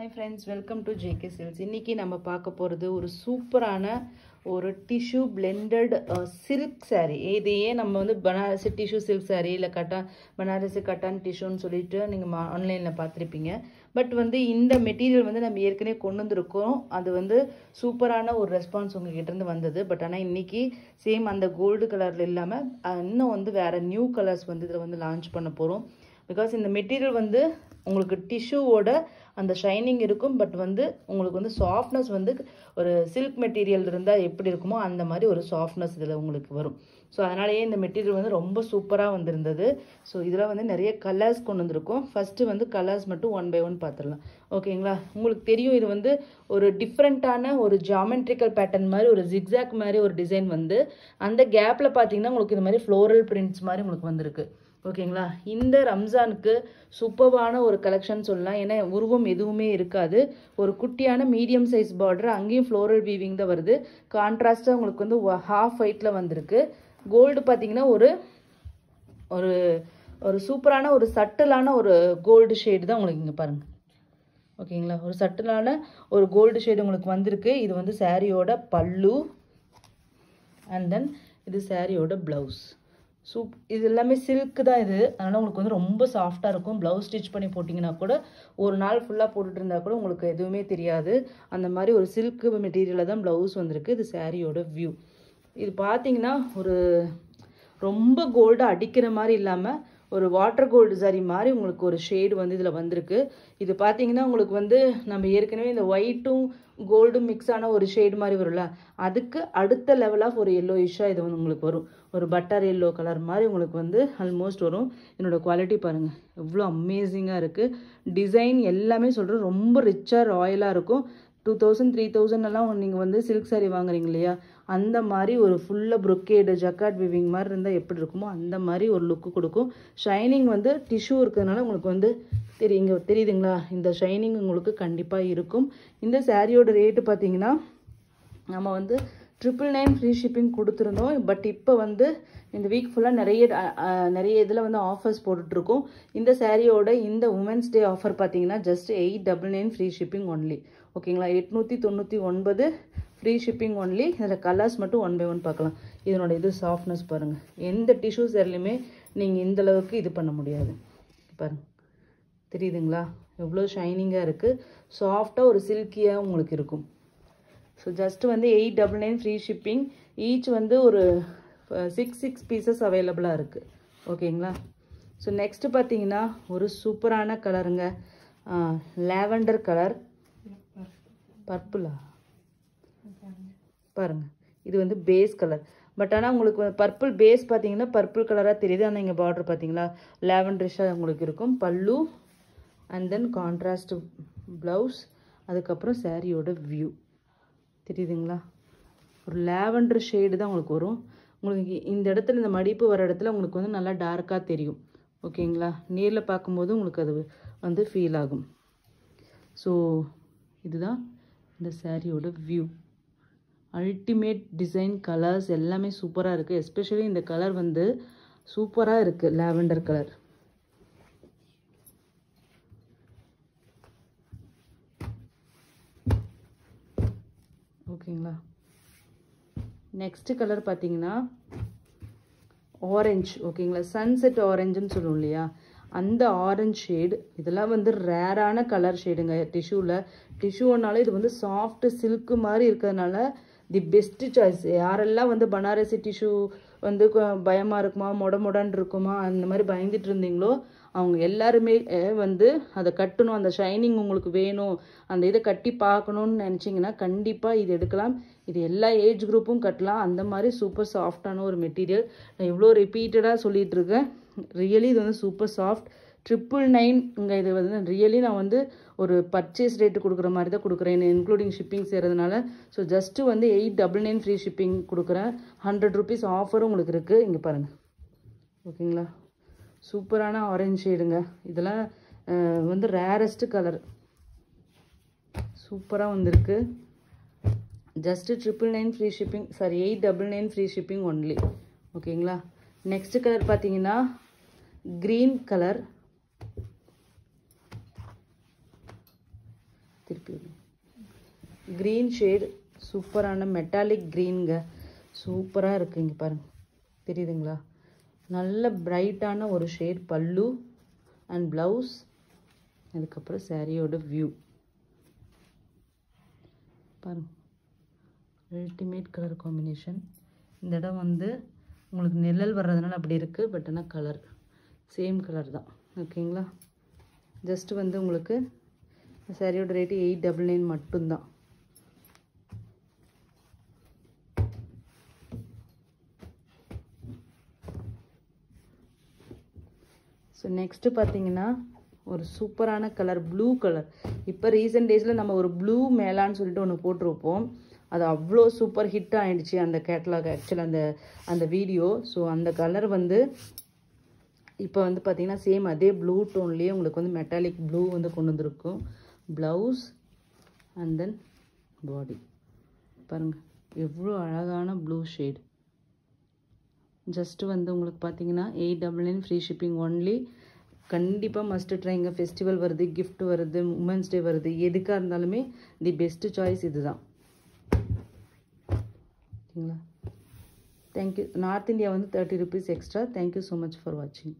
Hi friends, welcome to JK Silks. இன்னைக்கு நம்ம பார்க்க போறது ஒரு சூப்பரான ஒரு டிஷ்யூ blended silk saree. இதையே நம்ம வந்து பனாரசி டிஷ்யூ silk saree இல்ல பனாரசி கட்டான் டிஷ்யூன்னு சொல்லிட்டு நீங்க ஆன்லைன்ல பார்த்திருப்பீங்க. பட் வந்து இந்த மெட்டீரியல் வந்து நம்ம ஏற்கனவே கொண்டு வந்திருக்கோம். அது வந்து சூப்பரான ஒரு ரெஸ்பான்ஸ் உங்ககிட்ட இருந்து வந்தது. பட் ஆனா இன்னைக்கு சேம் அந்த கோல்டு கலர்ல இல்லாம இன்னும் வந்து வேற நியூ கலர்ஸ் வந்து இதுல வந்து லான்ச் பண்ண போறோம். பிகாஸ் இந்த மெட்டீரியல் வந்து உங்களுக்கு டிஷ்யூவோட அந்த ஷைனிங் இருக்கும். பட் வந்து உங்களுக்கு வந்து சாஃப்ட்னஸ் வந்து ஒரு சில்க் மெட்டீரியல் இருந்தால் எப்படி இருக்குமோ அந்த மாதிரி ஒரு சாஃப்ட்னஸ் இதில் உங்களுக்கு வரும். ஸோ அதனாலேயே இந்த மெட்டீரியல் வந்து ரொம்ப சூப்பராக வந்திருந்தது. ஸோ இதில் வந்து நிறைய கலர்ஸ் கொண்டு வந்திருக்கோம். ஃபஸ்ட்டு வந்து கலர்ஸ் மட்டும் ஒன் பை ஒன் பார்த்துடலாம். ஓகேங்களா? உங்களுக்கு தெரியும் இது வந்து ஒரு டிஃப்ரெண்ட்டான ஒரு ஜாமெட்ரிக்கல் பேட்டர்ன் மாதிரி ஒரு ஜிக்ஸாக் மாதிரி ஒரு டிசைன் வந்து அந்த கேப்பில் பார்த்தீங்கன்னா உங்களுக்கு இந்த மாதிரி ஃப்ளோரல் பிரிண்ட்ஸ் மாதிரி உங்களுக்கு வந்திருக்கு. ஓகேங்களா? இந்த ரம்ஜானுக்கு சூப்பரான ஒரு கலெக்ஷன் சொல்லலாம். ஏன்னா உருவம் எதுவுமே இருக்காது. ஒரு குட்டியான மீடியம் சைஸ் பார்டர், அங்கேயும் ஃப்ளோரல் வீவிங் தான் வருது. கான்ட்ராஸ்டாக உங்களுக்கு வந்து ஹாஃப் ஒயிட்டில் வந்திருக்கு. கோல்டு பார்த்தீங்கன்னா ஒரு ஒரு ஒரு சூப்பரான ஒரு சட்டிலான ஒரு கோல்டு ஷேடு தான் உங்களுக்கு இங்கே பாருங்கள். ஓகேங்களா? ஒரு சட்டிலான ஒரு கோல்டு ஷேடு உங்களுக்கு வந்திருக்கு. இது வந்து சாரியோட பல்லு அண்ட் தென் இது சாரியோட ப்ளவுஸ். இது எல்லாமே சில்க்கு தான் இது. அதனால் உங்களுக்கு வந்து ரொம்ப சாஃப்டாக இருக்கும். ப்ளவுஸ் ஸ்டிச் பண்ணி போட்டிங்கன்னா கூட ஒரு நாள் ஃபுல்லாக போட்டுட்டு இருந்தால் கூட உங்களுக்கு எதுவுமே தெரியாது. அந்த மாதிரி ஒரு சில்க்கு மெட்டீரியலில் தான் ப்ளவுஸ் வந்திருக்கு. இது சாரியோட வியூ. இது பார்த்தீங்கன்னா ஒரு ரொம்ப கோல்டாக அடிக்கிற மாதிரி இல்லாமல் ஒரு வாட்டர் கோல்டு சாரி மாதிரி உங்களுக்கு ஒரு ஷேடு வந்து இதில் வந்திருக்கு. இது பார்த்தீங்கன்னா உங்களுக்கு வந்து நம்ம ஏற்கனவே இந்த ஒயிட்டும் கோல்டும் மிக்ஸ் ஆன ஒரு ஷேடு மாதிரி வரும்ல, அதுக்கு அடுத்த லெவல் ஆஃப் ஒரு எல்லோயிஷாக இது வந்து உங்களுக்கு வரும். ஒரு பட்டர் எல்லோ கலர் மாதிரி உங்களுக்கு வந்து ஆல்மோஸ்ட் வரும். என்னோட குவாலிட்டி பாருங்கள் எவ்வளோ அமேசிங்காக இருக்குது. டிசைன் எல்லாமே சொல்கிறேன் ரொம்ப ரிச்சாக ராயலாக இருக்கும். 2000 3000 எல்லாம் நீங்கள் வந்து சில்க் சாரி வாங்குறீங்க இல்லையா, அந்த மாதிரி ஒரு ஃபுல்லாக ப்ரொக்கேடு ஜக்கார்ட் விவிங் மாதிரி இருந்தால் எப்படி இருக்குமோ அந்த மாதிரி ஒரு லுக்கு கொடுக்கும். ஷைனிங் வந்து டிஷ்யூ இருக்கிறதுனால உங்களுக்கு வந்து தெரியுதுங்களா? இந்த ஷைனிங் உங்களுக்கு கண்டிப்பாக இருக்கும். இந்த சாரியோட ரேட்டு பார்த்தீங்கன்னா நம்ம வந்து 999 ஃப்ரீ ஷிப்பிங் கொடுத்துருந்தோம். பட் இப்போ வந்து இந்த வீக் ஃபுல்லாக நிறைய இதில் வந்து ஆஃபர்ஸ் போட்டுட்ருக்கோம். இந்த சாரியோட இந்த உமன்ஸ் டே ஆஃபர் பார்த்தீங்கன்னா ஜஸ்ட் 899 ஃப்ரீ ஷிப்பிங் ஒன்லி. ஓகேங்களா? 899 ஃப்ரீ ஷிப்பிங் ஒன்லி. இதில் கலர்ஸ் மட்டும் ஒன் பை ஒன் பார்க்கலாம். இதனோட இது சாஃப்ட்னஸ் பாருங்கள். எந்த டிஷ்யூ சாரிலையுமே நீங்கள் இந்தளவுக்கு இது பண்ண முடியாது. பாருங்கள், தெரியுதுங்களா? எவ்வளோ ஷைனிங்காக இருக்குது. சாஃப்டாக ஒரு சில்கியாக உங்களுக்கு இருக்கும். ஸோ ஜஸ்ட் வந்து 899 ஃப்ரீ ஷிப்பிங். ஈச் வந்து ஒரு 6 பீசஸ் அவைலபிளாக இருக்குது. ஓகேங்களா? ஸோ நெக்ஸ்ட்டு பார்த்தீங்கன்னா ஒரு சூப்பரான கலருங்க. லாவெண்டர் கலர், பர்பிளா பாருங்கள். இது வந்து பேஸ் கலர். பட் ஆனால் உங்களுக்கு பர்பிள் பேஸ் பார்த்தீங்கன்னா பர்பிள் கலராக தெரியுது. ஆனால் இங்கே பார்டர் பார்த்தீங்களா லாவெண்டரிஷாக உங்களுக்கு இருக்கும். பல்லு அண்ட் தென் கான்ட்ராஸ்ட் ப்ளவுஸ், அதுக்கப்புறம் சாரியோட வியூ தெரியுதுங்களா? ஒரு லாவெண்டர் ஷேடு தான் உங்களுக்கு வரும். உங்களுக்கு இந்த இடத்துல இந்த மடிப்பு வர இடத்துல உங்களுக்கு வந்து நல்லா டார்க்காக தெரியும். ஓகேங்களா? நேரில் பார்க்கும்போது உங்களுக்கு அது வந்து ஃபீல் ஆகும். ஸோ இதுதான் இந்த சாரியோட வியூ. அல்டிமேட் டிசைன், கலர்ஸ் எல்லாமே சூப்பராக இருக்குது. எஸ்பெஷலி இந்த கலர் வந்து சூப்பராக இருக்குது, லாவெண்டர் கலர். ஓகேங்களா? நெக்ஸ்ட்டு கலர் பார்த்தீங்கன்னா ஆரஞ்சு. ஓகேங்களா? சன்செட் ஆரஞ்சுன்னு சொல்லுவோம் இல்லையா, அந்த ஆரஞ்சு ஷேடு. இதெல்லாம் வந்து ரேரான கலர் ஷேடுங்க டிஷ்யூனால. இது வந்து சாஃப்ட் சில்க்கு மாதிரி இருக்கிறதுனால தி பெஸ்ட் சாய்ஸ். யாரெல்லாம் வந்து பனாரசி டிஷ்யூ வந்து பயமாக இருக்குமா, மொடன்னு இருக்குமா, அந்த மாதிரி பயந்துட்டு இருந்தீங்களோ அவங்க எல்லாருமே வந்து அதை கட்டணும், அந்த ஷைனிங் உங்களுக்கு வேணும், அந்த இதை கட்டி பார்க்கணுன்னு நினச்சிங்கன்னா கண்டிப்பாக இது எடுக்கலாம். இது எல்லா ஏஜ் குரூப்பும் கட்டலாம். அந்த மாதிரி சூப்பர் சாஃப்டான ஒரு மெட்டீரியல். நான் எவ்வளோ ரிப்பீட்டடாக சொல்லிகிட்டு இருக்கேன். ரியலி இது வந்து சூப்பர் சாஃப்ட். 999 இது வந்து ரியலி நான் வந்து ஒரு பர்ச்சேஸ் ரேட்டு கொடுக்குற மாதிரி தான் கொடுக்குறேன், இன்க்ளூடிங் ஷிப்பிங் செய்கிறதுனால. ஸோ ஜஸ்ட்டு வந்து 899 ஃப்ரீ ஷிப்பிங் கொடுக்குறேன். 100 rupees ஆஃபரும் உங்களுக்கு இருக்குது. இங்கே பாருங்கள். ஓகேங்களா? சூப்பரான ஆரஞ்சு ஷேடுங்க. இதெல்லாம் வந்து ரேரஸ்ட் கலர். சூப்பராக வந்திருக்கு. Just 999 free shipping, sorry 899 free shipping only. ஓகேங்களா? நெக்ஸ்ட் கலர் பார்த்தீங்கன்னா க்ரீன் கலர். திருப்பி க்ரீன் ஷேட், சூப்பரான மெட்டாலிக் க்ரீனுங்க, சூப்பராக இருக்குது. இங்கே பாருங்கள், தெரியுதுங்களா? நல்ல பிரைட்டான ஒரு ஷேட் பல்லு அண்ட் ப்ளவுஸ். அதுக்கப்புறம் சாரியோட வியூ பாருங்க, அல்டிமேட் கலர் காம்பினேஷன். இந்த இடம் வந்து உங்களுக்கு நிழல் வர்றதுனால அப்படி இருக்குது, பட் ஆனால் கலர் சேம் கலர் தான். ஓகேங்களா? ஜஸ்ட்டு வந்து உங்களுக்கு சாரியோட ரேட்டு 899 மட்டும்தான். ஸோ நெக்ஸ்ட்டு பார்த்தீங்கன்னா ஒரு சூப்பரான கலர், ப்ளூ கலர். இப்போ ரீசெண்ட் டேஸில் நம்ம ஒரு ப்ளூ மேலான்னு சொல்லிட்டு ஒன்று போட்டிருப்போம். அது அவ்வளோ சூப்பர் ஹிட் ஆகிடுச்சு அந்த கேட்லாக், ஆக்சுவலாக அந்த வீடியோ. ஸோ அந்த கலர் வந்து இப்போ வந்து பார்த்தீங்கன்னா சேம் அதே ப்ளூ டோன்லேயே உங்களுக்கு வந்து மெட்டாலிக் ப்ளூ வந்து கொண்டு வந்திருக்கும். ப்ளவுஸ் அண்ட் தென் பாடி பாருங்கள், எவ்வளோ அழகான ப்ளூ ஷேட். ஜஸ்ட்டு வந்து உங்களுக்கு பார்த்தீங்கன்னா 899 ஃப்ரீ ஷிப்பிங் ஒன்லி. கண்டிப்பாக மஸ்ட் ட்ரைங்க. ஃபெஸ்டிவல் வருது, கிஃப்ட் வருது, உமன்ஸ் டே வருது, எதுக்காக இருந்தாலுமே தி பெஸ்ட் சாய்ஸ் இது தான். ஓகேங்களா? தேங்க்யூ. நார்த் இந்தியா வந்து 30 rupees extra. Thank you so much for வாட்சிங்.